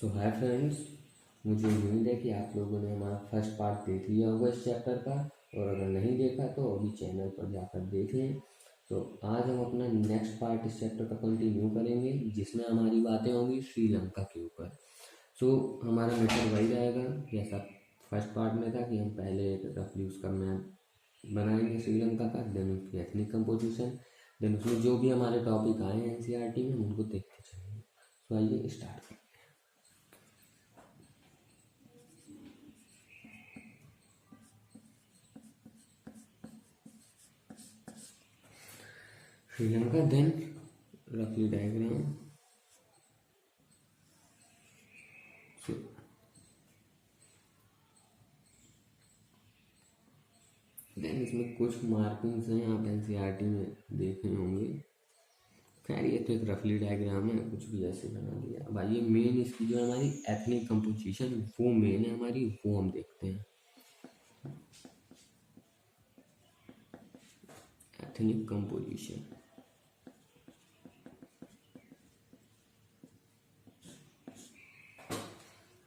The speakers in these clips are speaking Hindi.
सो हाय फ्रेंड्स, मुझे उम्मीद है कि आप लोगों ने हमारा फर्स्ट पार्ट देख लिया होगा इस चैप्टर का। और अगर नहीं देखा तो अभी चैनल पर जाकर देख लें। तो आज हम अपना नेक्स्ट पार्ट इस चैप्टर का कंटिन्यू करेंगे, जिसमें हमारी बातें होंगी श्रीलंका के ऊपर। सो हमारा मैटर वही रहेगा जैसा फर्स्ट पार्ट में था कि हम पहले एक रफली उसका मैप बनाएंगे श्रीलंका का, देन उसकी एथनिक कंपोजिशन, देन उसमें जो भी हमारे टॉपिक आए हैं एनसीईआरटी में हम उनको देखते चलेंगे। तो आइए स्टार्ट करें। श्रीलंका, देन रफली डायग्राम। देन इसमें कुछ मार्किंग्स हैं, आप एनसीईआरटी में देखे होंगे। खैर ये तो एक रफली डायग्राम है, कुछ भी ऐसे बना दिया। अब आइए मेन इसकी जो हमारी एथनिक कंपोजिशन वो मेन है हमारी, वो हम देखते हैं। Ethnic composition.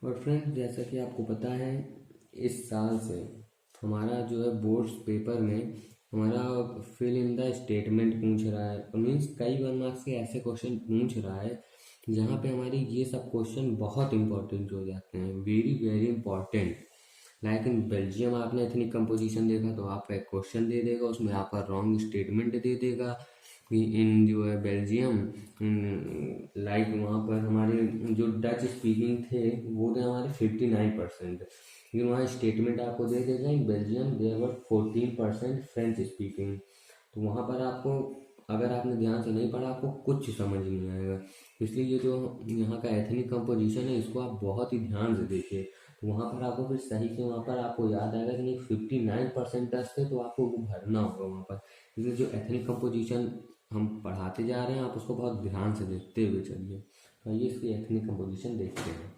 और फ्रेंड्स, जैसा कि आपको पता है इस साल से हमारा जो है बोर्ड्स पेपर में हमारा फिल इन द स्टेटमेंट पूछ रहा है। मीन्स कई 1 मार्क्स के ऐसे क्वेश्चन पूछ रहा है जहाँ पे हमारी ये सब क्वेश्चन बहुत इंपॉर्टेंट हो जाते हैं, very very important. Like in Belgium आपने एथनिक कंपोजिशन देखा तो आपका एक क्वेश्चन दे देगा, उसमें आपका रॉन्ग स्टेटमेंट दे देगा कि इन जो है बेल्जियम, लाइक वहाँ पर हमारे जो डच स्पीकिंग थे वो थे हमारे 59%, लेकिन वहाँ स्टेटमेंट आपको दे देगा in Belgium there were 14% French speaking. तो वहाँ पर आपको, अगर आपने ध्यान से नहीं पढ़ा, आपको कुछ समझ नहीं आएगा। इसलिए ये जो यहाँ का एथनिक कंपोजिशन है इसको आप बहुत ही ध्यान से देखिए, तो वहाँ पर आपको फिर सही से वहाँ पर आपको याद आएगा कि नहीं 59% डच थे तो आपको वो भरना होगा वहाँ पर। इसलिए जो एथनिक कंपोजिशन हम पढ़ाते जा रहे हैं आप उसको बहुत ध्यान से देखते हुए चलिए। तो आइए इसकी एथनिक कंपोजिशन देखते हैं।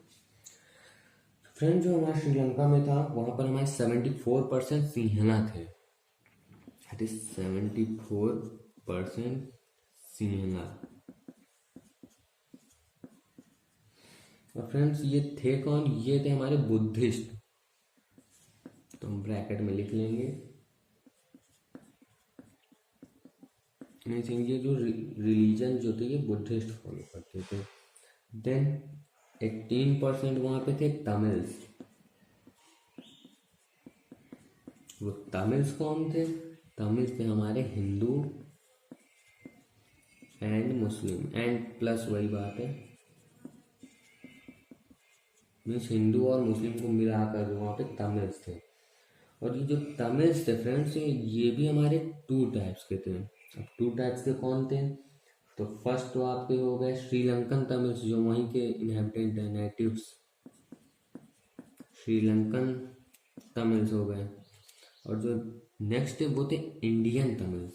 फ्रेंड, जो हमारा श्रीलंका में था वहाँ पर हमारे 74% सिंहला थे। That is 74% Sinhala. और फ्रेंड्स ये थे कौन? ये थे हमारे बुद्धिस्ट। तो हम ब्रैकेट में लिख लेंगे। ये जो रिलीजन जो थे ये बुद्धिस्ट फॉलो करते थे। देन 18% वहाँ पे थे तमिल्स। वो तमिल्स कौन थे? तमिल्स थे हमारे Hindu and Muslim, and plus वही बात है, मीन्स हिंदू और मुस्लिम को मिलाकर वहाँ पे तमिल्स थे। और ये जो तमिल्स थे फ्रेंड्स, ये भी हमारे 2 टाइप्स के थे। अब 2 टाइप्स के कौन थे? तो फर्स्ट तो आपके हो गए श्रीलंकन तमिल्स, जो वहीं के इनहेबिटेंट है, नेटिव्स, श्रीलंकन तमिल्स हो गए। और जो नेक्स्ट है वो थे इंडियन तमिल्स।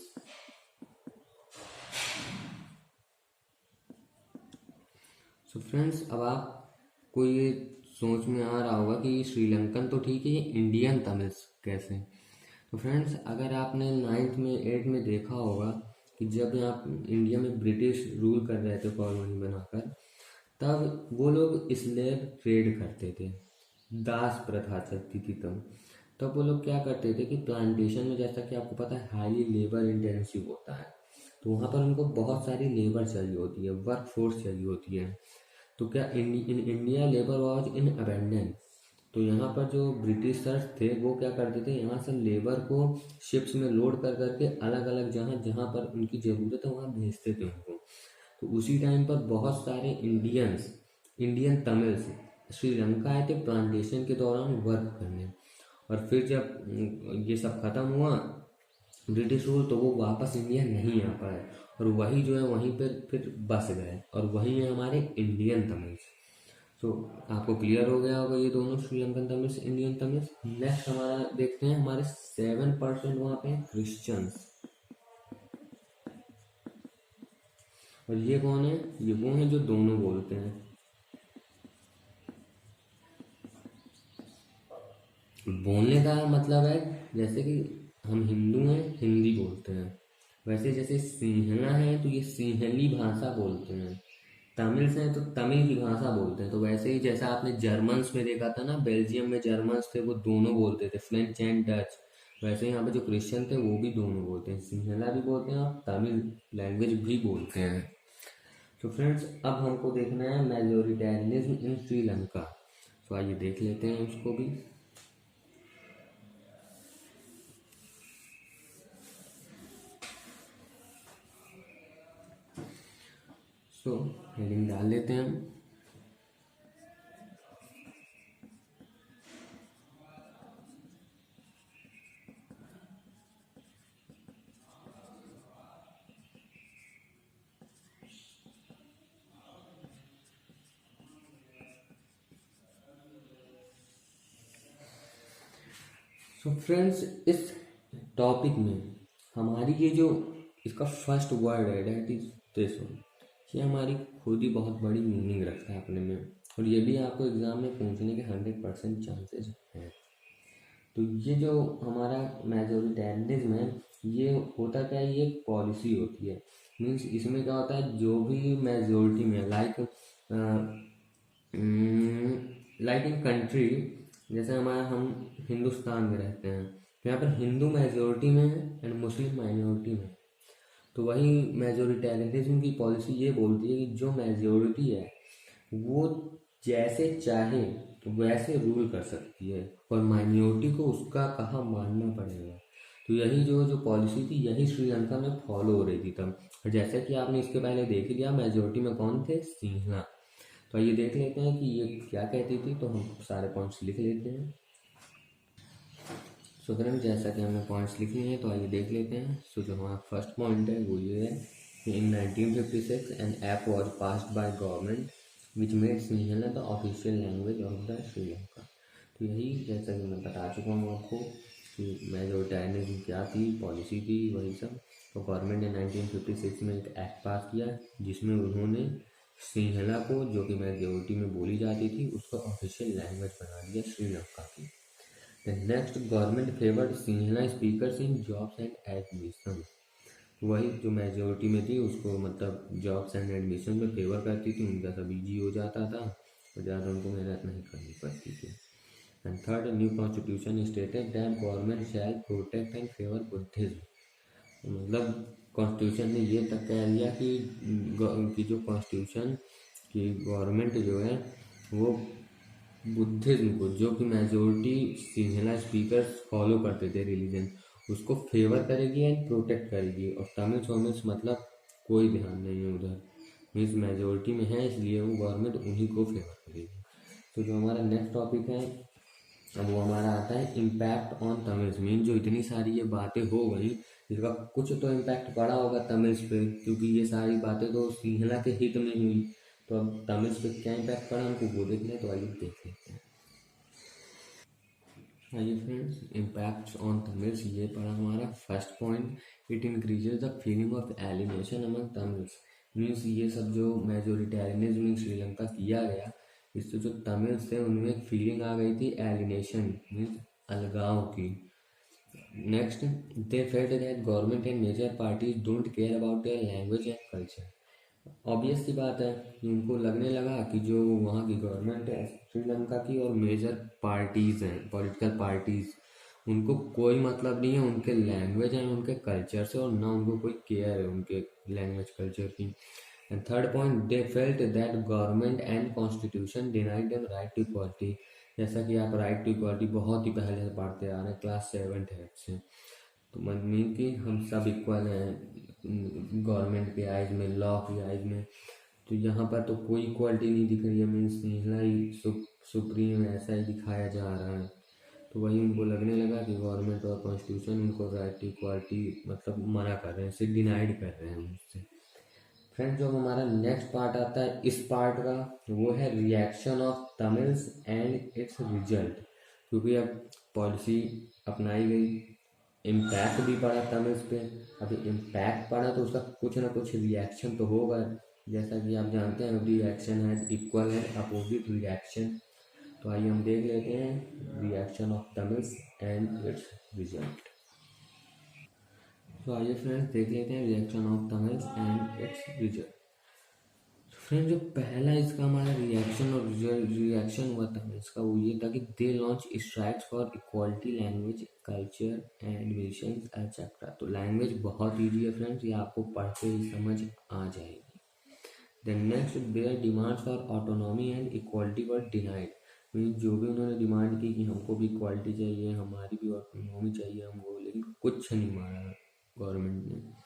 सो फ्रेंड्स, अब आपको ये सोच में आ रहा होगा कि श्रीलंकन तो ठीक है, ये इंडियन तमिल्स कैसे? तो फ्रेंड्स, अगर आपने 9th में 8th में देखा होगा कि जब यहाँ इंडिया में ब्रिटिश रूल कर रहे थे कॉलोनी बनाकर, तब वो लोग स्लेव ट्रेड करते थे, दास प्रथा चलती थी तब वो लोग क्या करते थे कि प्लांटेशन में, जैसा कि आपको पता है हाईली लेबर इंटेंसिव होता है, तो वहाँ पर उनको बहुत सारी लेबर चाहिए होती है, वर्क फोर्स चाहिए होती है। तो क्या in India labour was in abundance. तो यहाँ पर जो ब्रिटिशर्स थे वो क्या करते थे, यहाँ से लेबर को शिप्स में लोड कर करके अलग अलग जहाँ जहाँ पर उनकी ज़रूरत है वहाँ भेजते थे उनको। तो उसी टाइम पर बहुत सारे इंडियन तमिल्स श्रीलंका आए थे प्लांटेशन के दौरान वर्क करने। और फिर जब ये सब खत्म हुआ ब्रिटिश रूल, तो वो वापस इंडिया नहीं आ पाए और वही जो है वहीं पर फिर बस गए, और वही है हमारे इंडियन तमिल्स। तो आपको क्लियर हो गया होगा ये दोनों, Sri Lankan Tamils, Indian Tamils. Next हमारा देखते हैं, हमारे 7% वहाँ पे क्रिश्चियंस। और ये कौन है? ये वो हैं जो दोनों बोलते हैं। बोलने का मतलब है जैसे कि हम हिंदू हैं, हिंदी बोलते हैं, वैसे जैसे सिंहला है तो ये सिंहली भाषा बोलते हैं। तमिल्स हैं तो तमिल की भाषा बोलते हैं। तो वैसे ही जैसा आपने जर्मन्स में देखा था ना, बेल्जियम में जर्मन्स थे वो दोनों बोलते थे, फ्रेंच एंड डच। वैसे यहाँ पे जो क्रिश्चियन थे वो भी दोनों बोलते हैं, सिंहला भी बोलते हैं और तमिल लैंग्वेज भी बोलते हैं। तो फ्रेंड्स अब हमको देखना है मेजोरिटेरियनिज्म इन श्रीलंका। तो आइए देख लेते हैं उसको भी। सो हेडिंग डाल लेते हैं हम। सो फ्रेंड्स इस टॉपिक में हमारी ये जो इसका फर्स्ट वर्ड है डेट इज दिस वन, ये हमारी खुद ही बहुत बड़ी मीनिंग रखता है अपने में, और ये भी आपको एग्जाम में पूछने के 100% चांसेस हैं। तो ये जो हमारा मेजोरिटेरियनिज्म है, ये होता क्या है, ये एक पॉलिसी होती है। मीन्स इसमें क्या होता है, जो भी मेजोरिटी में लाइक लाइक इन कंट्री, जैसे हमारा हम हिंदुस्तान में रहते हैं तो यहाँ पर हिंदू मेजोरिटी में है एंड मुस्लिम माइनॉरिटी में है। तो वही मेजोरिटेरियनिज्म की पॉलिसी ये बोलती है कि जो मेजोरिटी है वो जैसे चाहे वैसे रूल कर सकती है, और माइनॉरिटी को उसका कहा मानना पड़ेगा। तो यही जो जो पॉलिसी थी यही श्रीलंका में फॉलो हो रही थी तब। और जैसे कि आपने इसके पहले देख ही लिया, मेजोरिटी में कौन थे, सिंहला। तो आइए देख लेते हैं कि ये क्या कहती थी। तो हम सारे पॉइंट्स लिख लेते हैं। सो फ्रेंड जैसा कि हमने पॉइंट्स लिखे हैं तो आइए देख लेते हैं। सो जो हमारा फर्स्ट पॉइंट है वो ये है कि इन 1956 एन ऐप was passed by government which made Sinhala the official language of the Sri Lanka. तो यही जैसा कि मैं बता चुका हूँ आपको कि मेजोरिटेरियनिज्म क्या थी, पॉलिसी थी, वही सब। तो गवर्नमेंट ने 1956 में एक एक्ट पास किया जिसमें उन्होंने सिंहला को, जो कि मेजोरिटी में बोली जाती थी, उसको ऑफिशियल लैंग्वेज बना दिया श्रीलंका की। The next government favored Sinhala speakers in jobs and admission। वही जो मेजोरिटी में थी उसको मतलब जॉब्स एंड एडमिशन में फेवर करती थी, उनका सब इजी हो जाता था और ज़्यादा उनको मेहनत नहीं करनी पड़ती थी। And third, new constitution stated that government shell protect and favour Buddhism. मतलब कॉन्स्टिट्यूशन ने ये तक कह दिया कि जो कॉन्स्टिट्यूशन की गवर्नमेंट जो है वो बुद्धिज्म को, जो कि मेजोरिटी सिंहला स्पीकर्स फॉलो करते थे रिलीजन, उसको फेवर करेगी एंड प्रोटेक्ट करेगी। और तमिल वमिल्स मतलब कोई ध्यान नहीं है उधर, मीन्स मेजोरिटी में है इसलिए वो गवर्नमेंट उन्हीं को फेवर करेगी। तो जो हमारा नेक्स्ट टॉपिक है अब वो हमारा आता है इम्पैक्ट ऑन तमिल्स। मीन जो इतनी सारी ये बातें हो गई इसका कुछ तो इम्पैक्ट पड़ा होगा तमिल्स पे, क्योंकि ये सारी बातें तो सिंहला के हित में हुई। तो अब तमिल्स पे क्या इम्पैक्ट पड़ा हमको वो देखना है, तो आइए देख लेते हैं। आइए फ्रेंड्स, इम्पैक्ट ऑन तमिल्स ये पड़ा हमारा first point, it increases the feeling of alienation among Tamils. Means ये सब जो मेजोरिटेरियनिज्म इन श्रीलंका किया गया, इससे जो तमिल्स थे उनमें एक फीलिंग आ गई थी एलिनेशन मीन्स अलगाव की। Next, they felt that government and major parties don't care about their language and culture. Obvious सी बात है कि उनको लगने लगा कि जो वहाँ की गवर्नमेंट है श्रीलंका की और मेजर पार्टीज़ हैं, पॉलिटिकल पार्टीज़, उनको कोई मतलब नहीं है उनके लैंग्वेज एंड उनके कल्चर से, और ना उनको कोई केयर है उनके लैंग्वेज कल्चर की। And third point, they felt that government and constitution denied them right to equality. जैसा कि आप राइट टू इक्वालिटी बहुत ही पहले से पढ़ते आ रहे हैं, क्लास 7 है से। तो मीन कि हम सब इक्वल हैं गवर्नमेंट के आइज में, लॉ की आइज में। तो यहाँ पर तो कोई इक्वालिटी नहीं दिख रही है, मीन्स सिंहला ही सुप्रीम ऐसा ही दिखाया जा रहा है। तो वही उनको लगने लगा कि गवर्नमेंट और कॉन्स्टिट्यूशन उनको राइट टू इक्वालिटी मतलब मना कर रहे हैं, इसे डिनाइड कर रहे हैं उनसे। फ्रेंड्स जो हमारा नेक्स्ट पार्ट आता है इस पार्ट का, वो है reaction of Tamils and it's result. क्योंकि अब पॉलिसी अपनाई गई, इम्पैक्ट भी पड़ा तमिल्स पे। अभी इम्पैक्ट पड़ा तो उसका कुछ ना कुछ रिएक्शन तो होगा। जैसा कि आप जानते हैं रिएक्शन है इक्वल है अपोजिट रिएक्शन। तो आइए हम देख लेते हैं reaction of Tamils and it's result. तो आइए फ्रेंड्स देख लेते हैं reaction of Tamils and it's result. Friend जो पहला इसका हमारा रिएक्शन और रिएक्शन हुआ था इसका, वो ये था कि they launch strikes for equality language culture and visions etcetera. तो लैंग्वेज बहुत ईजी है फ्रेंड्स, ये आपको पढ़ते ही समझ आ जाएगी। Then next, there demands for autonomy and equality were denied. Mean जो भी उन्होंने डिमांड की कि हमको भी इक्वालिटी चाहिए, हमारी भी ऑटोनॉमी चाहिए हमको, लेकिन कुछ नहीं माना गवर्नमेंट ने।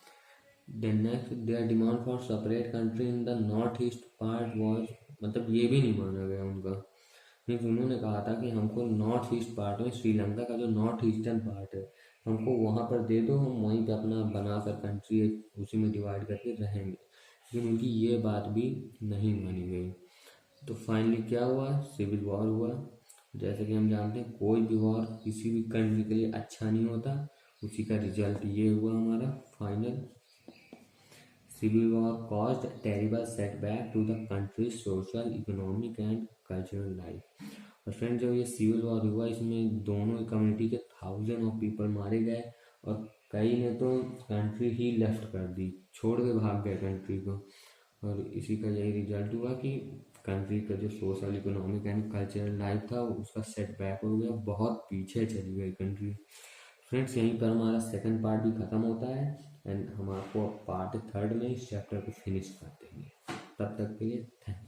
Then next, there demand for separate country in the north east part was, मतलब ये भी नहीं माना गया उनका। मीन्स उन्होंने कहा था कि हमको नॉर्थ ईस्ट पार्ट में, श्रीलंका का जो नॉर्थ ईस्टर्न पार्ट है, हमको वहाँ पर दे दो, हम वहीं पे अपना बनाकर कंट्री उसी में डिवाइड करके रहेंगे। लेकिन उनकी ये बात भी नहीं मानी गई। तो फाइनली क्या हुआ, सिविल वॉर हुआ। जैसे कि हम जानते हैं कोई भी वॉर किसी भी कंट्री के लिए अच्छा नहीं होता, उसी का रिजल्ट ये हुआ हमारा final. Civil War caused a terrible setback to the country's social, economic and cultural life। और फ्रेंड जब ये सिविल वॉर हुआ, इसमें दोनों कम्युनिटी के 1000 ऑफ पीपल मारे गए और कई ने तो कंट्री ही लेफ्ट कर दी, छोड़ के भाग गए कंट्री को। और इसी का यही रिजल्ट हुआ कि कंट्री का जो social, economic and cultural life था उसका सेटबैक हो गया, बहुत पीछे चली गई कंट्री। फ्रेंड्स यहीं पर हमारा सेकंड पार्ट भी ख़त्म होता है एंड हम आपको पार्ट थर्ड में इस चैप्टर को फिनिश कर देंगे। तब तक के लिए थैंक